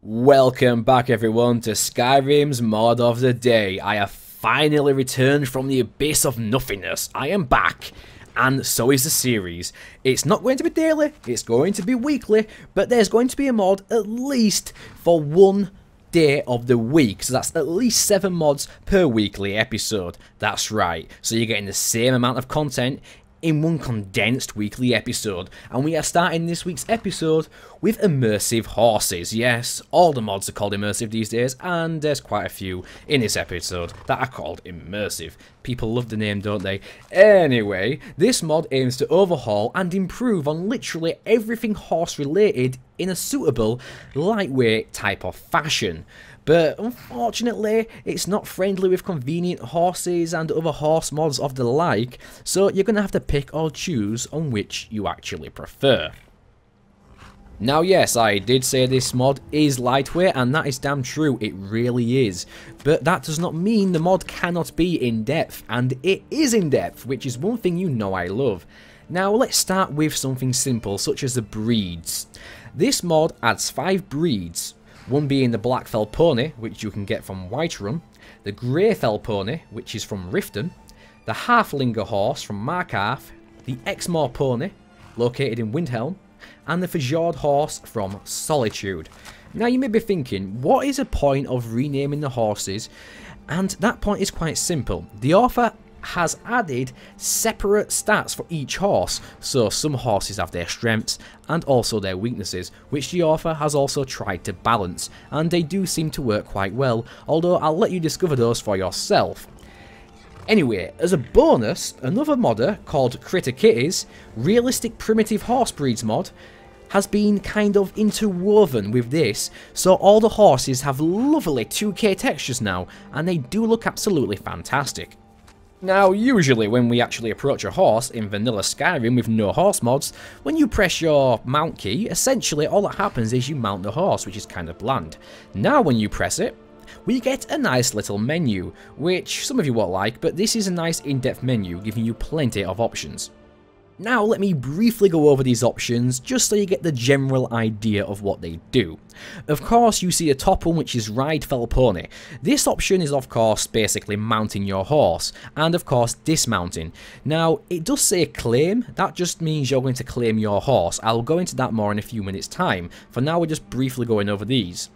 Welcome back everyone to Skyrim's mod of the day. I have finally returned from the abyss of nothingness. I am back, and so is the series. It's not going to be daily, it's going to be weekly, but there's going to be a mod at least for one day of the week. So that's at least 7 mods per weekly episode. That's right, so you're getting the same amount of content in one condensed weekly episode, and we are starting this week's episode with immersive horses. Yes, all the mods are called immersive these days, and there's quite a few in this episode that are called immersive. People love the name, don't they? Anyway, this mod aims to overhaul and improve on literally everything horse related in a suitable, lightweight type of fashion. But unfortunately, it's not friendly with convenient horses and other horse mods of the like, so you're going to have to pick or choose on which you actually prefer. Now yes, I did say this mod is lightweight, and that is damn true, it really is. But that does not mean the mod cannot be in-depth, and it is in-depth, which is one thing you know I love. Now let's start with something simple, such as the breeds. This mod adds 5 breeds. One being the Black Fell Pony, which you can get from Whiterun, the Grey Fell Pony, which is from Riften, the Halflinger Horse from Markarth, the Exmoor Pony, located in Windhelm, and the Fjord Horse from Solitude. Now you may be thinking, what is the point of renaming the horses? And that point is quite simple. The author has added separate stats for each horse, so some horses have their strengths and also their weaknesses, which the author has also tried to balance, and they do seem to work quite well, although I'll let you discover those for yourself. Anyway, as a bonus, another modder called Critter Kitties, Realistic Primitive Horse Breeds mod, has been kind of interwoven with this, so all the horses have lovely 2K textures now, and they do look absolutely fantastic. Now, usually when we actually approach a horse in vanilla Skyrim with no horse mods, when you press your mount key, essentially all that happens is you mount the horse, which is kind of bland. Now when you press it, we get a nice little menu, which some of you won't like, but this is a nice in-depth menu giving you plenty of options. Now let me briefly go over these options just so you get the general idea of what they do. Of course you see a top one, which is Ride Fell Pony. This option is of course basically mounting your horse, and of course dismounting. Now it does say claim, that just means you're going to claim your horse. I'll go into that more in a few minutes time. For now we're just briefly going over these.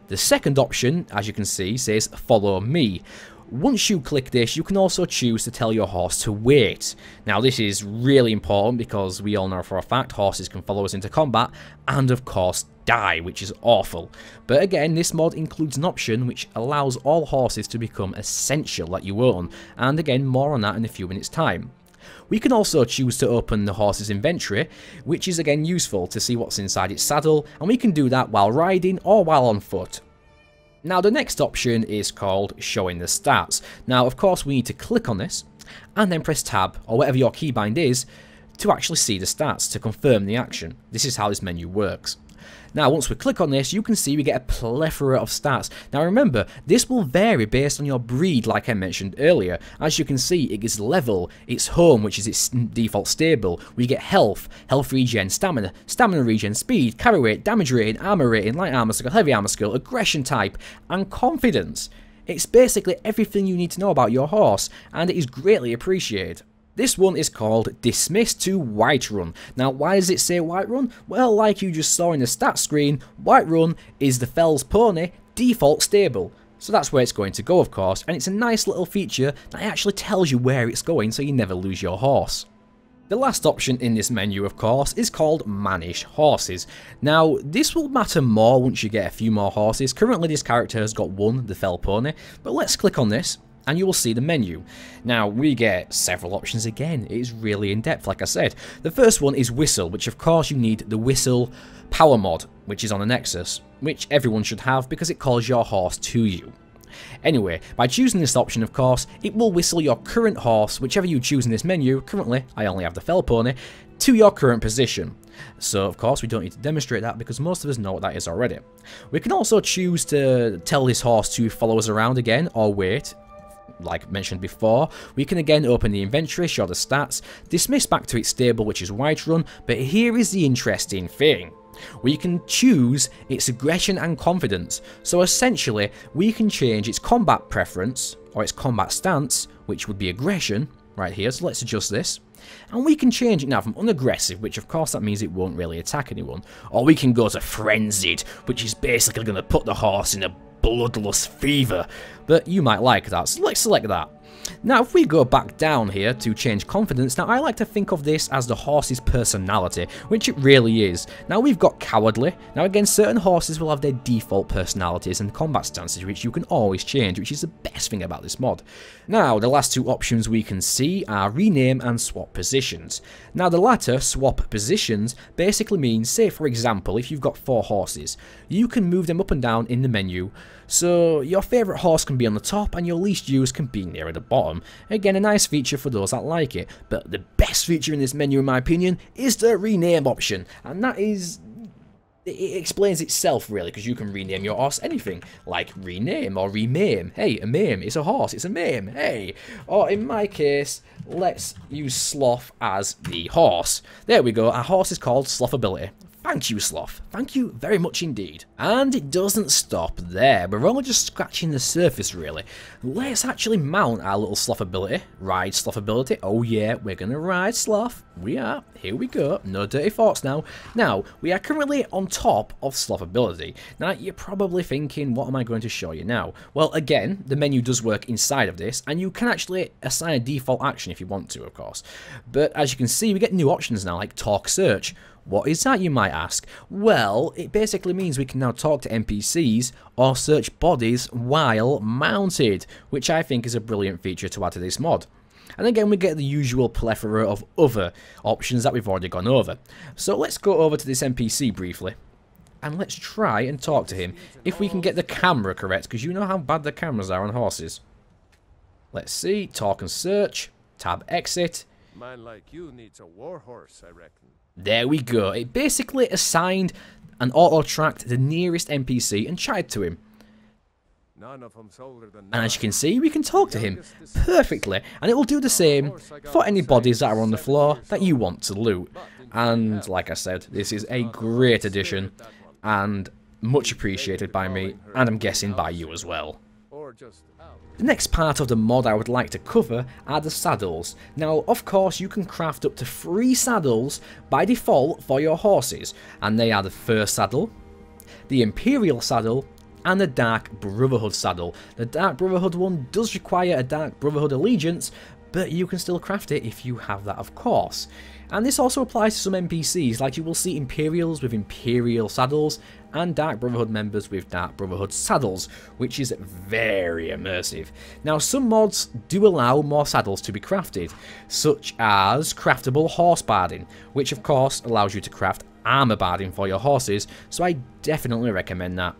The second option, as you can see, says Follow Me. Once you click this, you can also choose to tell your horse to wait. Now this is really important because we all know for a fact horses can follow us into combat and of course die, which is awful. But again, this mod includes an option which allows all horses to become essential that you own, and again more on that in a few minutes time. We can also choose to open the horse's inventory, which is again useful to see what's inside its saddle, and we can do that while riding or while on foot. Now the next option is called Showing the Stats. Now of course we need to click on this and then press tab or whatever your keybind is to actually see the stats to confirm the action. This is how this menu works. Now once we click on this, you can see we get a plethora of stats. Now remember, this will vary based on your breed like I mentioned earlier. As you can see, it gives level, its home which is its default stable, we get health, health regen, stamina, stamina regen, speed, carry weight, damage rating, armor rating, light armor skill, heavy armor skill, aggression type, and confidence. It's basically everything you need to know about your horse, and it is greatly appreciated. This one is called Dismiss to Whiterun. Now why does it say Whiterun? Well, like you just saw in the stats screen, Whiterun is the Fells Pony default stable. So that's where it's going to go of course, and it's a nice little feature that actually tells you where it's going so you never lose your horse. The last option in this menu of course is called Manage Horses. Now this will matter more once you get a few more horses. Currently this character has got one, the Fell Pony, but let's click on this and you will see the menu. Now we get several options again, it is really in depth like I said. The first one is Whistle, which of course you need the Whistle power mod, which is on the Nexus, which everyone should have because it calls your horse to you. Anyway, by choosing this option of course, it will whistle your current horse, whichever you choose in this menu, currently I only have the Fell Pony, to your current position. So of course we don't need to demonstrate that because most of us know what that is already. We can also choose to tell this horse to follow us around again or wait. Like mentioned before, we can again open the inventory, show the stats, dismiss back to its stable which is Whiterun, but here is the interesting thing. We can choose its aggression and confidence. So essentially, we can change its combat preference, or its combat stance, which would be aggression, right here. So let's adjust this. And we can change it now from unaggressive, which of course that means it won't really attack anyone. Or we can go to frenzied, which is basically going to put the horse in a bloodlust fever. But you might like that, so let's select that. Now if we go back down here to change confidence, now I like to think of this as the horse's personality, which it really is. Now we've got cowardly. Now again, certain horses will have their default personalities and combat stances, which you can always change, which is the best thing about this mod. Now the last two options we can see are rename and swap positions. Now the latter, swap positions, basically means, say for example, if you've got 4 horses, you can move them up and down in the menu. So your favourite horse can be on the top and your least used can be near the bottom. Again, a nice feature for those that like it. But the best feature in this menu, in my opinion, is the rename option. And that is... it explains itself really, because you can rename your horse anything. Like rename or remame. Hey, a mame, it's a horse, it's a mame. Hey. Or in my case, let's use Sloth as the horse. There we go, our horse is called Slothability. Thank you, Sloth. Thank you very much indeed. And it doesn't stop there. We're only just scratching the surface, really. Let's actually mount our little Sloth ability. Ride Sloth ability. Oh yeah, we're going to ride Sloth. We are. Here we go. No dirty thoughts now. Now, we are currently on top of Sloth ability. Now, you're probably thinking, what am I going to show you now? Well, again, the menu does work inside of this, and you can actually assign a default action if you want to, of course. But as you can see, we get new options now, like Talk Search. What is that, you might ask? Well, it basically means we can now talk to NPCs or search bodies while mounted, which I think is a brilliant feature to add to this mod. And again, we get the usual plethora of other options that we've already gone over. So let's go over to this NPC briefly, and let's try and talk to him, if we can get the camera correct, because you know how bad the cameras are on horses. Let's see, talk and search, tab exit. Man like you needs a war horse, I reckon. There we go. It basically assigned and auto-tracked the nearest NPC and chatted to him. None of them's older than And as you can see, we can talk to him perfectly, and it will do the same for any bodies that are on the floor that you want to loot. And like I said, this is a great addition and much appreciated by me, and I'm guessing by you as well. The next part of the mod I would like to cover are the saddles. Now, of course, you can craft up to 3 saddles by default for your horses, and they are the First Saddle, the Imperial Saddle, and the Dark Brotherhood Saddle. The Dark Brotherhood one does require a Dark Brotherhood allegiance, but you can still craft it if you have that, of course. And this also applies to some NPCs, like you will see Imperials with Imperial saddles, and Dark Brotherhood members with Dark Brotherhood saddles, which is very immersive. Now, some mods do allow more saddles to be crafted, such as craftable horse barding, which of course allows you to craft armor barding for your horses, so I definitely recommend that.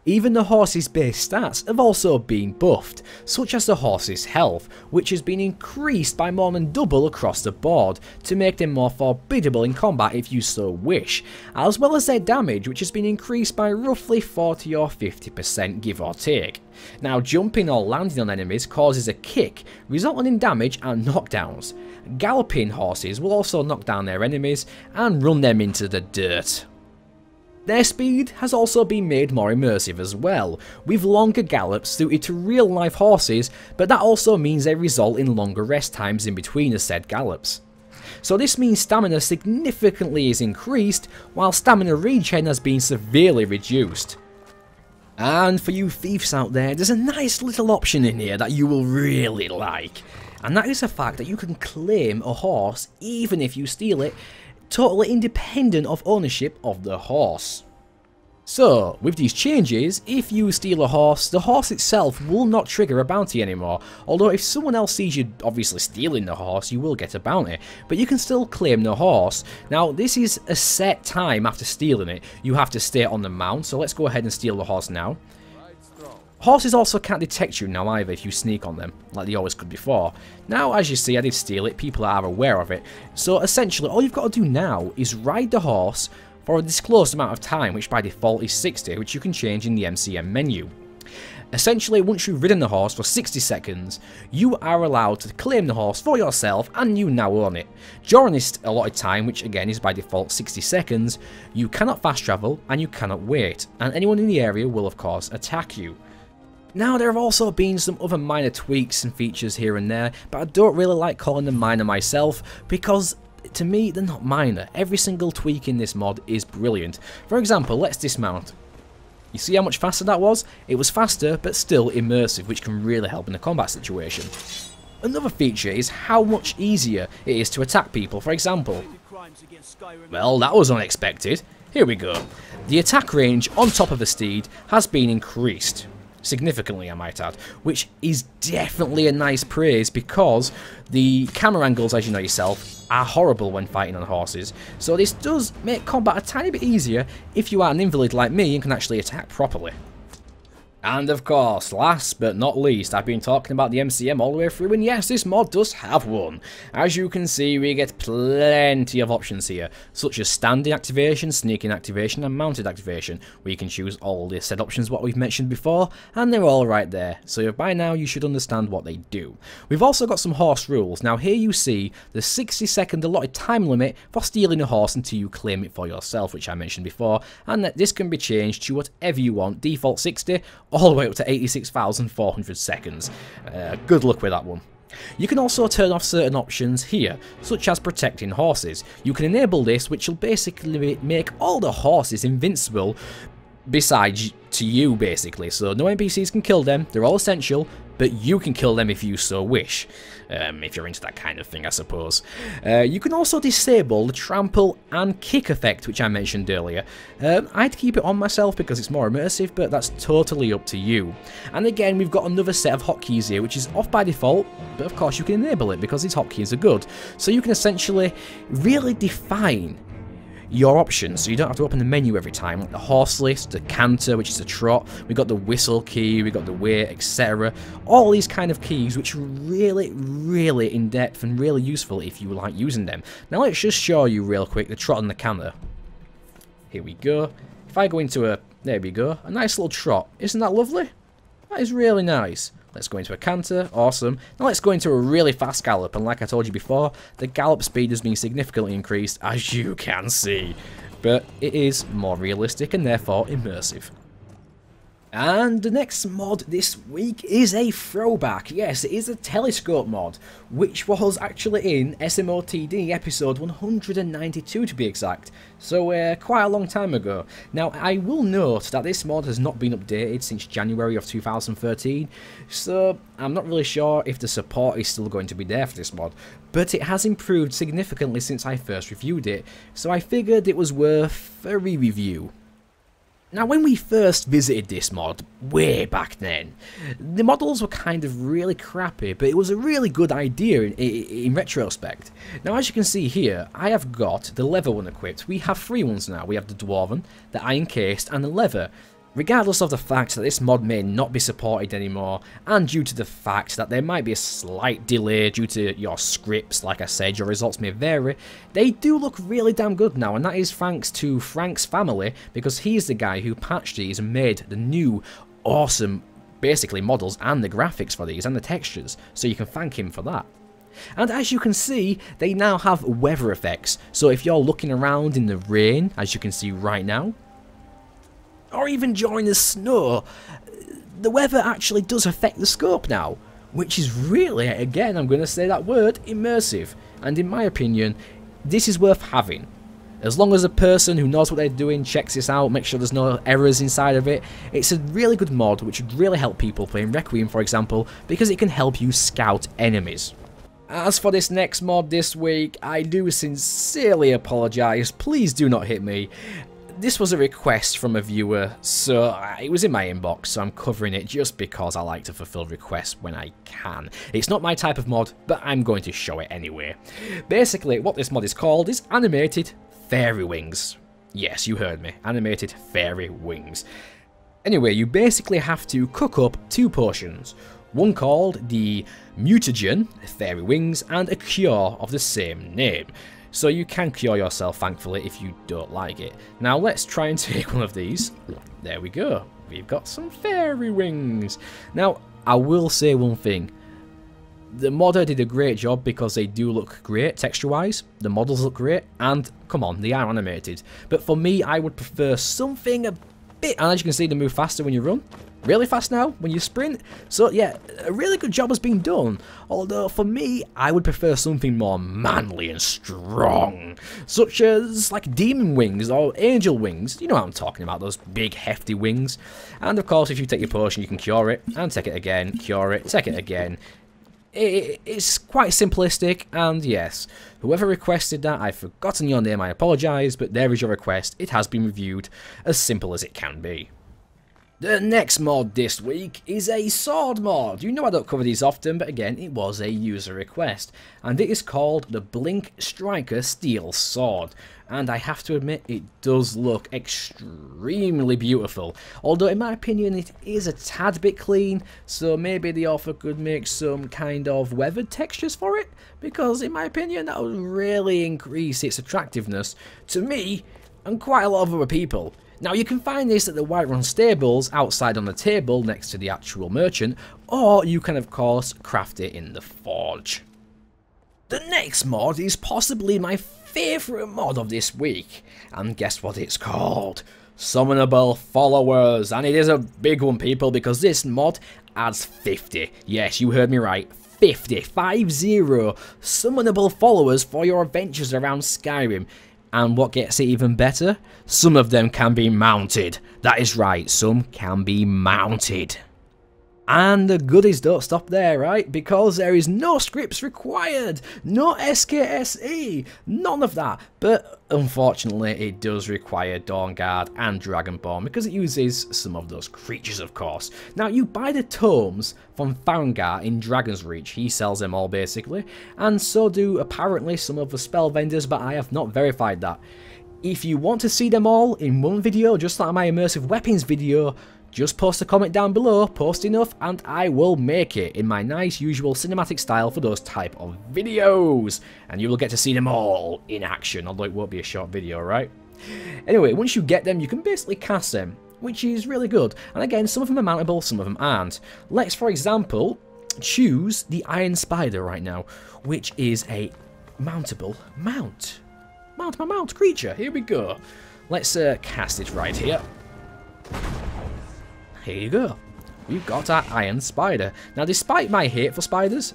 Even the horse's base stats have also been buffed, such as the horse's health, which has been increased by more than double across the board, to make them more formidable in combat if you so wish, as well as their damage, which has been increased by roughly 40 or 50% give or take. Now, jumping or landing on enemies causes a kick, resulting in damage and knockdowns. Galloping horses will also knock down their enemies and run them into the dirt. Their speed has also been made more immersive as well, with longer gallops suited to real life horses, but that also means they result in longer rest times in between the said gallops. So this means stamina significantly is increased, while stamina regen has been severely reduced. And for you thieves out there, there's a nice little option in here that you will really like, and that is the fact that you can claim a horse even if you steal it, totally independent of ownership of the horse. So, with these changes, if you steal a horse, the horse itself will not trigger a bounty anymore, although if someone else sees you obviously stealing the horse, you will get a bounty, but you can still claim the horse. Now, this is a set time after stealing it. You have to stay on the mount, so let's go ahead and steal the horse now. Horses also can't detect you now either if you sneak on them, like they always could before. Now, as you see, I did steal it, people are aware of it. So essentially, all you've got to do now is ride the horse for a disclosed amount of time, which by default is 60, which you can change in the MCM menu. Essentially, once you've ridden the horse for 60 seconds, you are allowed to claim the horse for yourself and you now own it. During this allotted time, which again is by default 60 seconds, you cannot fast travel and you cannot wait, and anyone in the area will of course attack you. Now, there have also been some other minor tweaks and features here and there, but I don't really like calling them minor myself because to me they're not minor. Every single tweak in this mod is brilliant. For example, let's dismount. You see how much faster that was? It was faster, but still immersive, which can really help in a combat situation. Another feature is how much easier it is to attack people. For example, well, that was unexpected. Here we go. The attack range on top of the steed has been increased. Significantly, I might add, which is definitely a nice praise because the camera angles, as you know yourself, are horrible when fighting on horses, so this does make combat a tiny bit easier if you are an invalid like me and can actually attack properly. And of course, last but not least, I've been talking about the MCM all the way through, and yes, this mod does have one. As you can see, we get plenty of options here, such as standing activation, sneaking activation, and mounted activation, where you can choose all the said options what we've mentioned before, and they're all right there, so by now you should understand what they do. We've also got some horse rules. Now here you see the 60-second allotted time limit for stealing a horse until you claim it for yourself, which I mentioned before, and that this can be changed to whatever you want, default 60, all the way up to 86,400 seconds. Good luck with that one. You can also turn off certain options here, such as protecting horses. You can enable this, which will basically make all the horses invincible besides to you, basically. So no NPCs can kill them, they're all essential, but you can kill them if you so wish. If you're into that kind of thing, I suppose. You can also disable the trample and kick effect, which I mentioned earlier. I'd keep it on myself because it's more immersive, but that's totally up to you. And again, we've got another set of hotkeys here, which is off by default, but of course you can enable it because these hotkeys are good. So you can essentially really define your options, so you don't have to open the menu every time, like the horse list, the canter, which is a trot, we've got the whistle key, we've got the wait, etc. All these kind of keys which are really in-depth and really useful if you like using them. Now let's just show you real quick the trot and the canter. Here we go. If I go into a, there we go, a nice little trot. Isn't that lovely? That is really nice. Let's go into a canter, awesome. Now let's go into a really fast gallop, and like I told you before, the gallop speed has been significantly increased, as you can see. But it is more realistic and therefore immersive. And the next mod this week is a throwback. Yes, it is a telescope mod, which was actually in SMOTD episode 192 to be exact, so quite a long time ago. Now, I will note that this mod has not been updated since January of 2013, so I'm not really sure if the support is still going to be there for this mod, but it has improved significantly since I first reviewed it, so I figured it was worth a re-review. Now, when we first visited this mod, way back then, the models were kind of really crappy, but it was a really good idea in retrospect. Now, as you can see here, I have got the leather one equipped. We have three ones now. We have the dwarven, the iron cased, and the leather. Regardless of the fact that this mod may not be supported anymore, and due to the fact that there might be a slight delay due to your scripts, like I said, your results may vary, they do look really damn good now, and that is thanks to Frank's family, because he's the guy who patched these and made the new, awesome, basically models and the graphics for these, and the textures, so you can thank him for that. And as you can see, they now have weather effects, so if you're looking around in the rain, as you can see right now, or even during the snow, the weather actually does affect the scope now, which is really, again, I'm going to say that word, immersive. And in my opinion, this is worth having. As long as a person who knows what they're doing checks this out, make sure there's no errors inside of it, it's a really good mod which would really help people playing Requiem, for example, because it can help you scout enemies. As for this next mod this week, I do sincerely apologise, please do not hit me. This was a request from a viewer, so it was in my inbox, so I'm covering it just because I like to fulfill requests when I can. It's not my type of mod, but I'm going to show it anyway. Basically, what this mod is called is Animated Fairy Wings. Yes, you heard me, Animated Fairy Wings. Anyway, you basically have to cook up two potions. One called the Mutagen, Fairy Wings, and a cure of the same name. So you can cure yourself, thankfully, if you don't like it. Now let's try and take one of these. There we go. We've got some fairy wings. Now, I will say one thing. The modder did a great job because they do look great texture-wise. The models look great, and come on, they are animated. But for me, I would prefer something a bit, and as you can see, they move faster when you run. Really fast now when you sprint. So yeah, a really good job has been done. Although for me, I would prefer something more manly and strong, such as like demon wings or angel wings. You know what I'm talking about, those big hefty wings. And of course, if you take your potion, you can cure it and take it again, cure it, take it again. It's quite simplistic, and yes, whoever requested that, I've forgotten your name, I apologise, but there is your request. It has been reviewed, as simple as it can be. The next mod this week is a sword mod. You know I don't cover these often, but again, it was a user request. And it is called the Blinkstriker Steelsword. And I have to admit, it does look extremely beautiful. Although, in my opinion, it is a tad bit clean. So maybe the author could make some kind of weathered textures for it. Because, in my opinion, that would really increase its attractiveness to me and quite a lot of other people. Now, you can find this at the Whiterun stables outside on the table next to the actual merchant, or you can of course craft it in the forge. The next mod is possibly my favourite mod of this week, and guess what it's called? Summonable followers, and it is a big one, people, because this mod adds 50, yes, you heard me right, 50 summonable followers for your adventures around Skyrim. And what gets it even better? Some of them can be mounted. That is right, some can be mounted. And the goodies don't stop there, right? Because there is no scripts required, no SKSE, none of that. But unfortunately, it does require Dawnguard and Dragonborn because it uses some of those creatures, of course. Now, you buy the tomes from Farengar in Dragon's Reach. He sells them all, basically. And so do, apparently, some of the spell vendors, but I have not verified that. If you want to see them all in one video, just like my Immersive Weapons video, just post a comment down below, post enough, and I will make it in my nice usual cinematic style for those type of videos. And you will get to see them all in action, although it won't be a short video, right? Anyway, once you get them, you can basically cast them, which is really good. And again, some of them are mountable, some of them aren't. Let's, for example, choose the Iron Spider right now, which is a mountable mount. Mount my mount creature, here we go. Let's cast it right here. Here you go. We've got our Iron Spider. Now, despite my hate for spiders,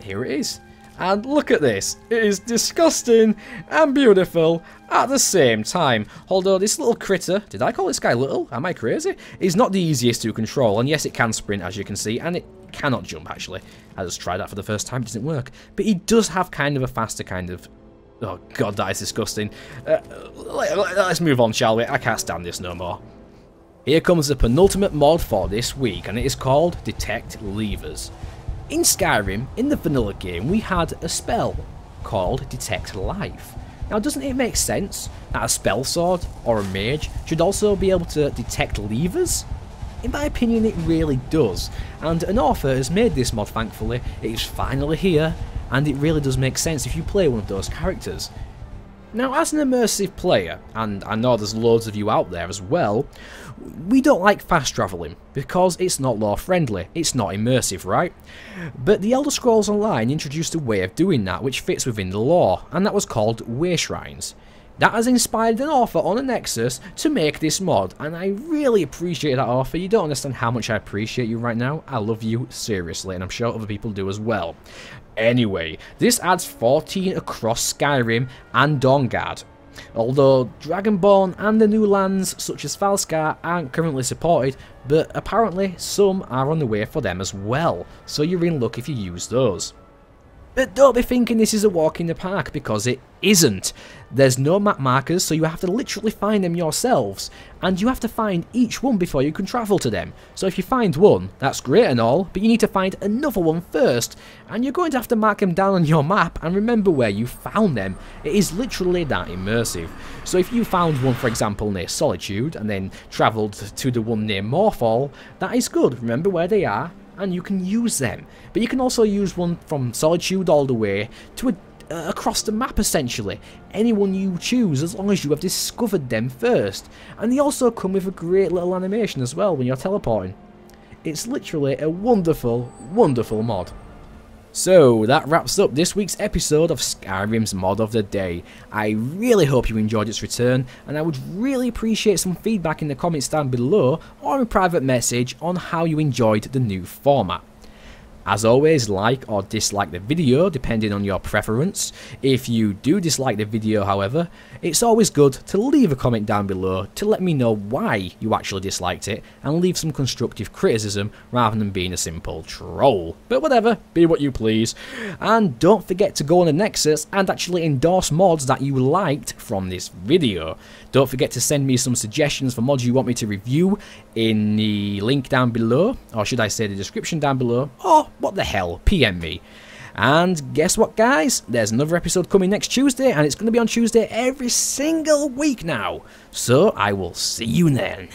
here it is. And look at this. It is disgusting and beautiful at the same time. Although this little critter, did I call this guy little? Am I crazy? Is not the easiest to control. And yes, it can sprint, as you can see, and it cannot jump, actually. I just tried that for the first time. It didn't work. But he does have kind of a faster kind of... Oh, God, that is disgusting. Let's move on, shall we? I can't stand this no more. Here comes the penultimate mod for this week, and it is called Detect Levers. In Skyrim, in the vanilla game, we had a spell called Detect Life. Now, doesn't it make sense that a spell sword or a mage should also be able to detect levers? In my opinion, it really does, and an author has made this mod, thankfully. It is finally here, and it really does make sense if you play one of those characters. Now, as an immersive player, and I know there's loads of you out there as well, we don't like fast travelling because it's not lore friendly, it's not immersive, right? But the Elder Scrolls Online introduced a way of doing that which fits within the lore, and that was called Wayshrines. That has inspired an author on a Nexus to make this mod, and I really appreciate that author. You don't understand how much I appreciate you right now. I love you, seriously, and I'm sure other people do as well. Anyway, this adds 14 across Skyrim and Dawnguard. Although Dragonborn and the new lands such as Falskar aren't currently supported, but apparently some are on the way for them as well, so you're in luck if you use those. But don't be thinking this is a walk in the park, because it isn't. There's no map markers, so you have to literally find them yourselves, and you have to find each one before you can travel to them. So if you find one, that's great and all, but you need to find another one first, and you're going to have to mark them down on your map and remember where you found them. It is literally that immersive. So if you found one, for example, near Solitude, and then travelled to the one near Morefall, that is good. Remember where they are, and you can use them. But you can also use one from Solitude all the way to across the map essentially. Anyone you choose, as long as you have discovered them first. And they also come with a great little animation as well when you're teleporting. It's literally a wonderful, wonderful mod. So that wraps up this week's episode of Skyrim's Mod of the Day. I really hope you enjoyed its return, and I would really appreciate some feedback in the comments down below or a private message on how you enjoyed the new format. As always, like or dislike the video depending on your preference. If you do dislike the video, however, it's always good to leave a comment down below to let me know why you actually disliked it and leave some constructive criticism rather than being a simple troll. But whatever, be what you please. And don't forget to go on the Nexus and actually endorse mods that you liked from this video. Don't forget to send me some suggestions for mods you want me to review in the link down below, or should I say the description down below, or what the hell, PM me. And guess what, guys? There's another episode coming next Tuesday, and it's going to be on Tuesday every single week now. So I will see you then.